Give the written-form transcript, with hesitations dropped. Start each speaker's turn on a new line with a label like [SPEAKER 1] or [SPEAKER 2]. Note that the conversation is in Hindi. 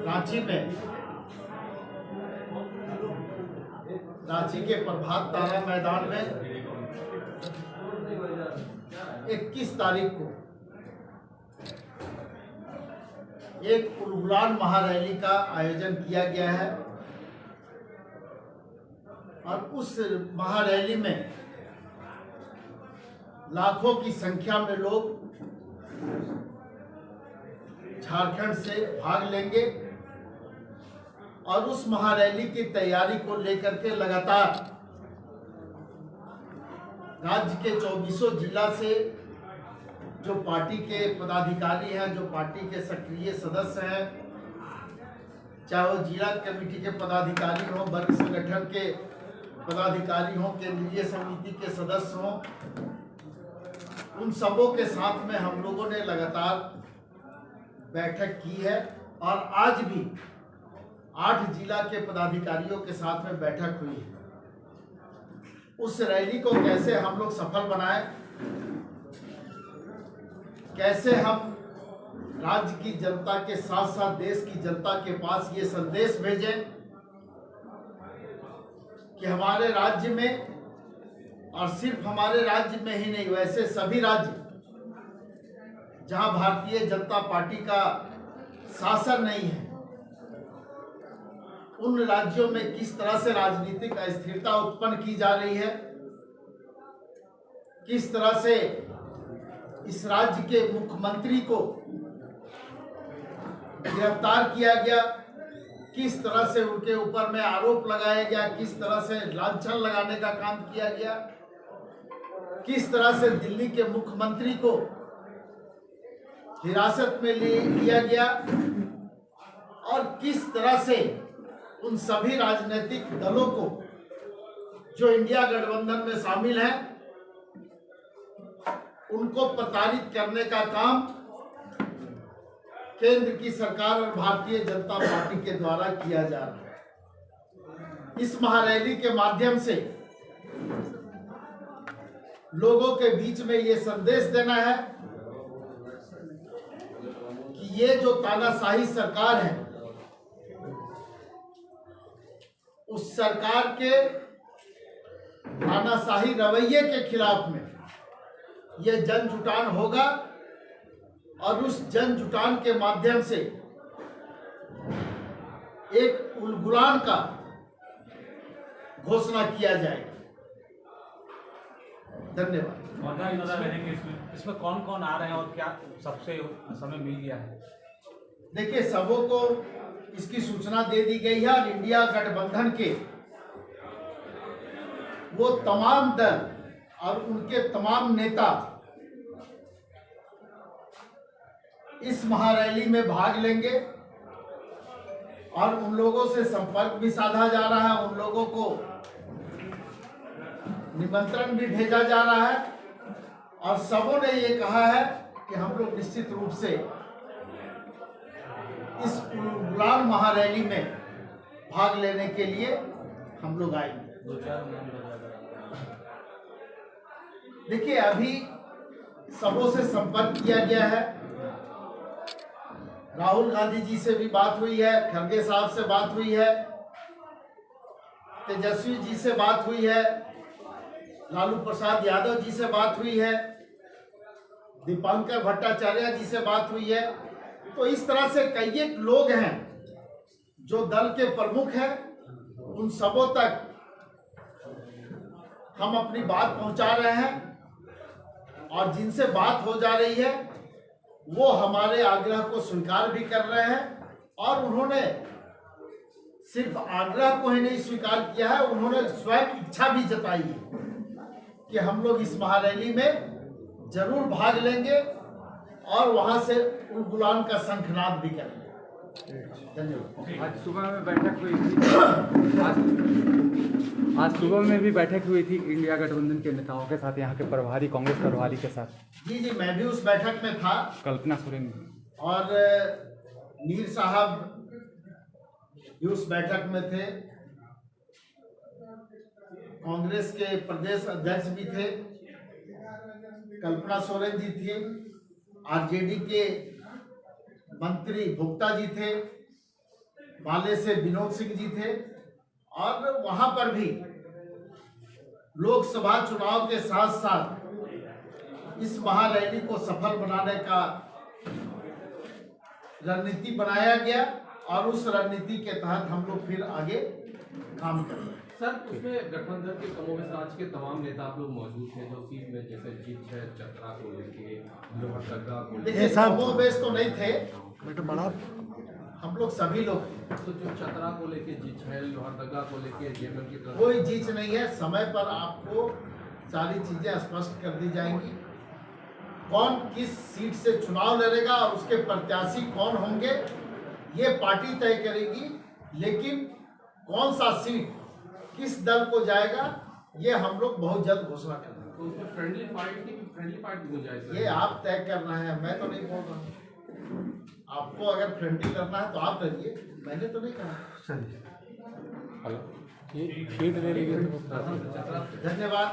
[SPEAKER 1] रांची के प्रभात तारा मैदान में 21 तारीख को एक उलगुलान महारैली का आयोजन किया गया है और उस महारैली में लाखों की संख्या में लोग झारखंड से भाग लेंगे और उस महारैली की तैयारी को लेकर के लगातार राज्य के 24 जिला से जो पार्टी के पदाधिकारी हैं, जो पार्टी के सक्रिय सदस्य हैं, चाहे वो जिला कमेटी के पदाधिकारी हों, वर्ग संगठन के पदाधिकारी हों, केंद्रीय समिति के सदस्य हों, उन सबों के साथ में हम लोगों ने लगातार बैठक की है और आज भी 8 जिला के पदाधिकारियों के साथ में बैठक हुई है। उस रैली को कैसे हम लोग सफल बनाएं, कैसे हम राज्य की जनता के साथ साथ देश की जनता के पास ये संदेश भेजें कि हमारे राज्य में, और सिर्फ हमारे राज्य में ही नहीं, वैसे सभी राज्य जहां भारतीय जनता पार्टी का शासन नहीं है, उन राज्यों में किस तरह से राजनीतिक अस्थिरता उत्पन्न की जा रही है, किस तरह से इस राज्य के मुख्यमंत्री को गिरफ्तार किया गया, किस तरह से उनके ऊपर में आरोप लगाया गया, किस तरह से लांछन लगाने का काम किया गया, किस तरह से दिल्ली के मुख्यमंत्री को हिरासत में लिया गया और किस तरह से उन सभी राजनीतिक दलों को जो इंडिया गठबंधन में शामिल हैं, उनको प्रताड़ित करने का काम केंद्र की सरकार और भारतीय जनता पार्टी के द्वारा किया जा रहा है। इस महारैली के माध्यम से लोगों के बीच में ये संदेश देना है कि ये जो तानाशाही सरकार है, उस सरकार के तानाशाही रवैये के खिलाफ में ये जन जुटान होगा और उस जन जुटान के माध्यम से एक उलगुलान का घोषणा किया जाएगा। धन्यवाद।
[SPEAKER 2] इसमें कौन कौन आ रहे हैं और क्या सबसे समय मिल गया है?
[SPEAKER 1] देखिए, सबों को इसकी सूचना दे दी गई है और इंडिया गठबंधन के वो तमाम दल और उनके तमाम नेता इस महारैली में भाग लेंगे और उन लोगों से संपर्क भी साधा जा रहा है, उन लोगों को निमंत्रण भी भेजा जा रहा है और सबों ने ये कहा है कि हम लोग निश्चित रूप से इस उलगुलान महारैली में भाग लेने के लिए हम लोग आएंगे। देखिए, अभी सबों से संपर्क किया गया है। राहुल गांधी जी से भी बात हुई है, खड़गे साहब से बात हुई है, तेजस्वी जी से बात हुई है, लालू प्रसाद यादव जी से बात हुई है, दीपांकर भट्टाचार्य जी से बात हुई है। तो इस तरह से कई लोग हैं जो दल के प्रमुख हैं, उन सबों तक हम अपनी बात पहुंचा रहे हैं और जिनसे बात हो जा रही है वो हमारे आग्रह को स्वीकार भी कर रहे हैं और उन्होंने सिर्फ आग्रह को ही नहीं स्वीकार किया है, उन्होंने स्वयं इच्छा भी जताई है कि हम लोग इस महारैली में जरूर भाग लेंगे और वहां से उलगुलान का शंखनाद भी करेंगे। धन्यवाद।
[SPEAKER 3] आज सुबह में बैठक हुई थी आज सुबह में भी बैठक हुई थी इंडिया गठबंधन के नेताओं के साथ, यहाँ के प्रभारी, कांग्रेस प्रभारी के साथ।
[SPEAKER 1] जी, मैं भी उस बैठक में था।
[SPEAKER 3] कल्पना सोरेन
[SPEAKER 1] और मीर साहब भी उस बैठक में थे, कांग्रेस के प्रदेश अध्यक्ष भी थे, कल्पना सोरेन जी थी, आरजेडी के मंत्री भुक्ता जी थे, माले से विनोद सिंह जी थे और वहां पर भी लोकसभा चुनाव के साथ साथ इस महारैली को सफल बनाने का रणनीति बनाया गया और उस रणनीति के तहत हम लोग फिर आगे काम कर रहे हैं।
[SPEAKER 4] सर, उसमें गठबंधन के कमोबेश राज्य के तमाम नेता आप लोग मौजूद थे जो सीट में जैसे जीत है चतरा को लेके लोहरदगा को लेके,
[SPEAKER 1] देखिए कमोबेश तो नहीं थे, हम लोग सभी लोग थे।
[SPEAKER 4] तो जो चतरा को लेके जीत है लोहरदगा को लेके जेएमएम की तरफ
[SPEAKER 1] कोई जीत नहीं है। समय पर आपको सारी चीजें स्पष्ट कर दी जाएंगी। कौन किस सीट से चुनाव लड़ेगा और उसके प्रत्याशी कौन होंगे ये पार्टी तय करेगी, लेकिन कौन सा सीट किस दल को जाएगा ये हम लोग बहुत जल्द घोषणा कर देंगे।
[SPEAKER 4] तो उसमें फ्रेंडली फाइट की गुंजाइश है।
[SPEAKER 1] ये आप तय करना है, मैं तो नहीं बोल रहा हूँ। आपको अगर फ्रेंडली करना है तो आप करिए, मैंने तो नहीं कहा।
[SPEAKER 3] ये शीट ले लीजिए।
[SPEAKER 1] धन्यवाद।